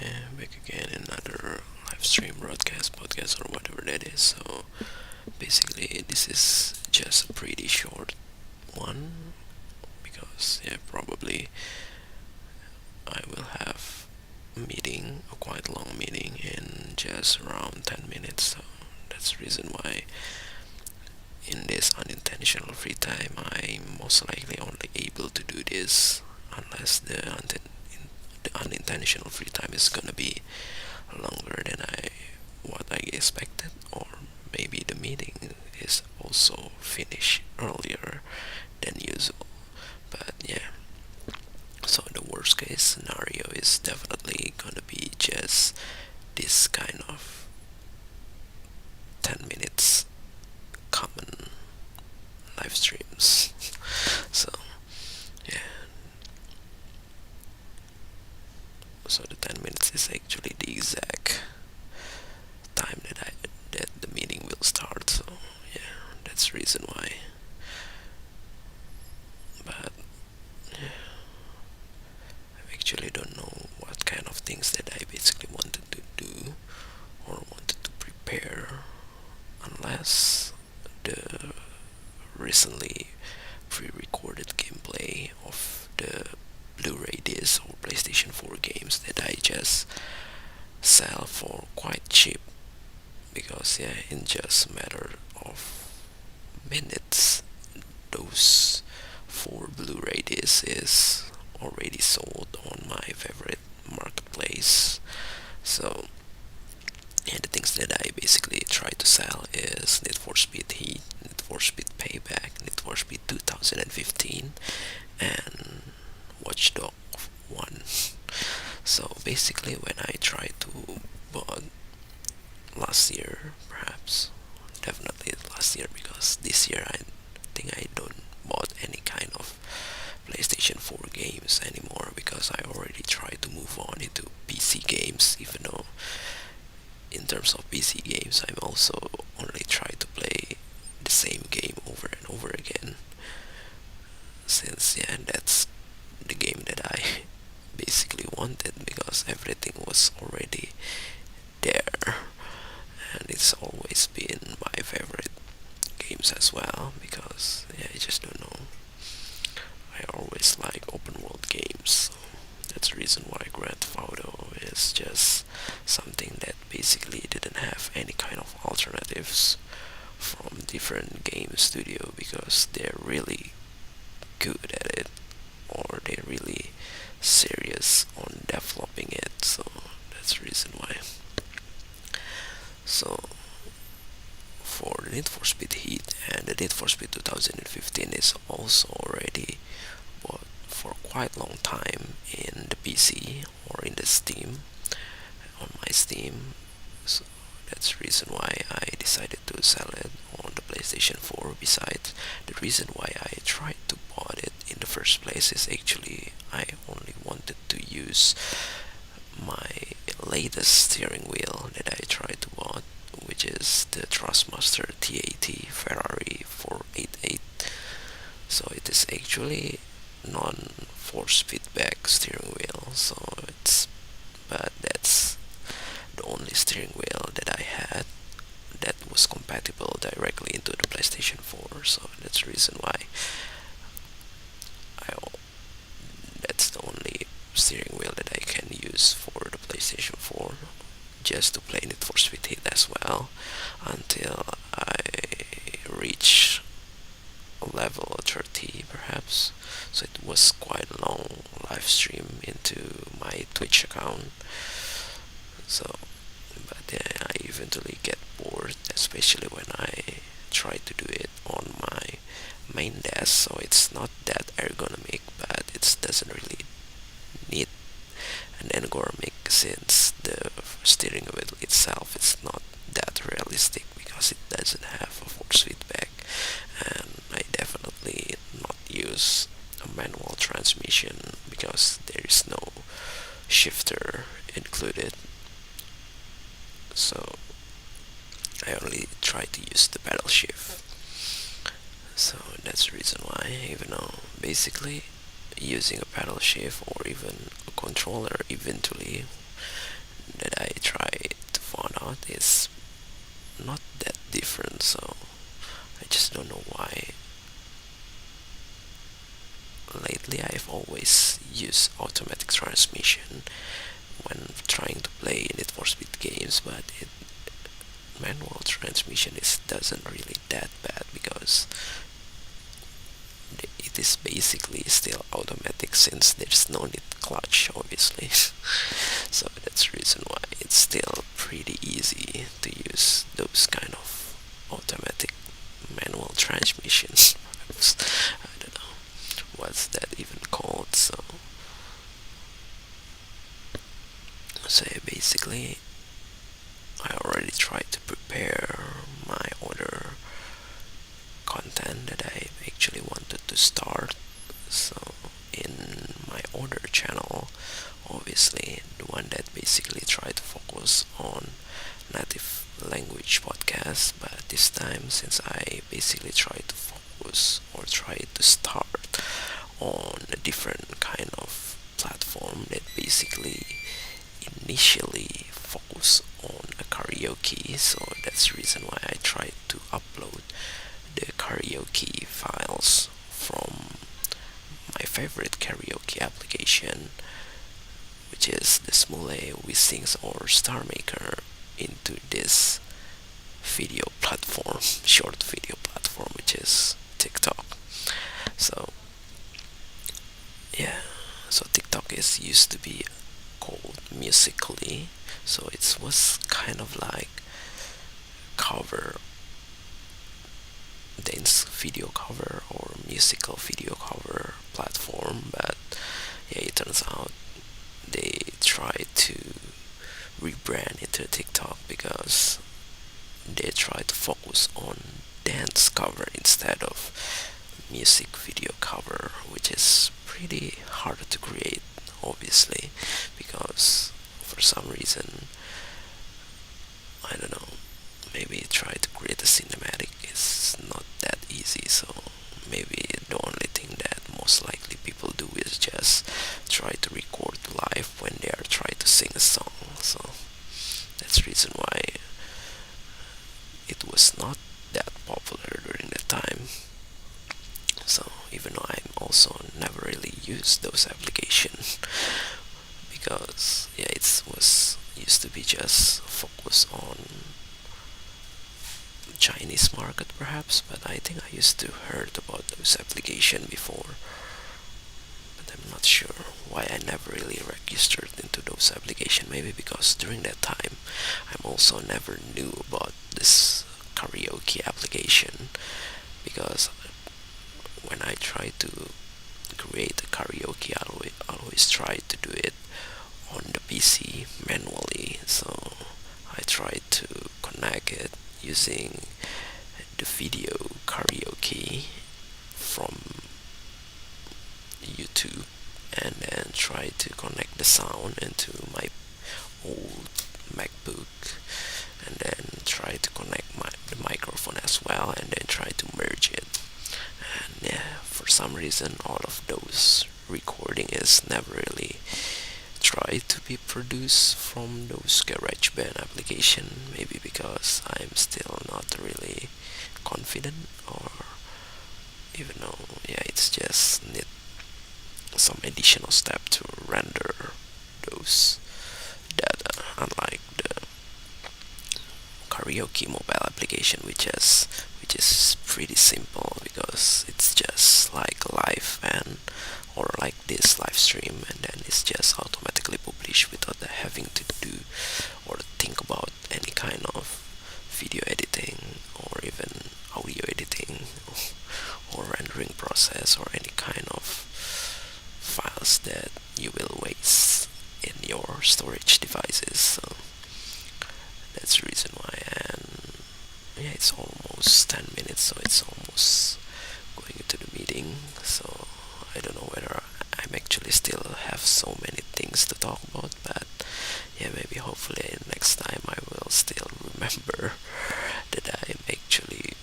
Yeah, back again in another live stream broadcast, podcast, or whatever that is. So basically, this is just a pretty short one because, yeah, probably I will have a meeting, a quite long meeting, in just around 10 minutes. So that's the reason why in this unintentional free time, I'm most likely only able to do this unless the unintentional free time is gonna be longer than what I expected, or maybe the meeting is also finished earlier than usual. But yeah, so the worst case scenario is definitely gonna be just this kind of 10 minutes common live streams. So yeah, so the 10 minutes is actually the exact time that the meeting will start. So yeah, that's the reason why. But yeah, I actually don't know what kind of things that I basically wanted to do or wanted to prepare, unless the recently pre-recorded gameplay of the Blu-ray disc or PlayStation 4 games that I just sell for quite cheap, because yeah, in just a matter of minutes, those 4 Blu-ray discs is already sold on my favorite marketplace. So yeah, the things that I basically try to sell is Need for Speed Heat, Need for Speed Payback, Need for Speed 2015, and Watch Dog 1. So basically, when I try to bought last year, perhaps, definitely last year, because this year I think I don't bought any kind of PlayStation 4 games anymore, because I already tried to move on into PC games, even though in terms of PC games I'm also only try to play the same game over and over again, since yeah, that's the game that I basically wanted, because everything was already there, and it's always been my favorite games as well, because yeah, I just don't know, I always like open world games. So that's the reason why Grand Theft Auto is just something that basically didn't have any kind of alternatives from different game studio, because they're really good at it, or they're really serious on developing it. So that's the reason why. So for the Need for Speed Heat and the Need for Speed 2015 is also already bought for quite long time in the PC or in the Steam, on my Steam. So that's the reason why I decided to sell it on the PlayStation 4. Besides, the reason why I tried to bought it in the first place is actually I only wanted to use my latest steering wheel that I tried to bought, which is the Thrustmaster TAT Ferrari 488. So it is actually non-force feedback steering wheel. So but that's the only steering wheel that I had that was compatible directly into the PlayStation 4. So that's the reason why I that's the only steering wheel that I can use for the PlayStation 4, just to play Need for Speed Heat as well, until I reach level 30 perhaps. So it was quite a long live stream into my Twitch account. So but then I eventually get bored, especially when I try to do it on my main desk. So it's not that ergonomic, but it doesn't really need an ergonomic, since the steering wheel itself is not that realistic, because it doesn't have a force feedback, and I definitely not use a manual transmission, because there is no shifter included. So I only try to use the pedal shift. So that's the reason why, even though basically using a pedal shift or even a controller eventually out is not that different. So I just don't know why lately I've always used automatic transmission when trying to play Need for Speed games, but manual transmission is doesn't really that bad because it is basically still automatic since there's no need clutch obviously. So that's the reason why it's still pretty easy to use those kind of automatic manual transmissions. I don't know what's that even called. So basically I already tried to prepare my other content that I actually wanted to start. So in my other channel, obviously the one that basically tried to focus on native language podcasts, but this time since I basically tried to focus or tried to start on a different kind of platform that basically initially focus on a karaoke, so that's the reason why I tried to upload the karaoke files from my favorite karaoke application, which is the Smule Sings or Star Maker, into this video platform, short video platform, which is TikTok. So yeah, so TikTok is used to be called Musically, so it was kind of like cover dance video cover or musical video cover platform, but yeah, it turns out they tried to rebrand into TikTok because they try to focus on dance cover instead of music video cover, which is pretty hard to create obviously because for some reason I don't know, maybe try to create a cinematic is not that easy. So maybe the only thing that most likely people do is just try to record live when they are trying to sing a song. So that's the reason why it was not that popular during the time. So even though I'm also never really used those applications because yeah, it was used to be just focus on Chinese market perhaps, but I think I used to heard about those application before, but I'm not sure why I never really registered into those application. Maybe because during that time I'm also never knew about this karaoke application, because when I try to create a karaoke I always try to do it on the PC manually. So I tried to connect it using the video karaoke from YouTube and then try to connect the sound into my old MacBook and then try to connect the microphone as well and then try to merge it. And yeah, for some reason all of those recording is never really tried to be produced from those GarageBand application, maybe because I'm still not really confident, or even though yeah, it's just need some additional step to render those data, unlike the karaoke mobile application, which is pretty simple because it's just like live and or like this live stream, and then it's just automatically published without having to do or think about any kind of video editing or even audio editing or rendering process or any kind of files that you will waste in your storage devices. So that's the reason why. And yeah, it's almost 10 minutes, so it's almost going into the meeting. So I don't know whether I'm actually still have so many things to talk about, but yeah, maybe hopefully next time I will still remember that I'm actually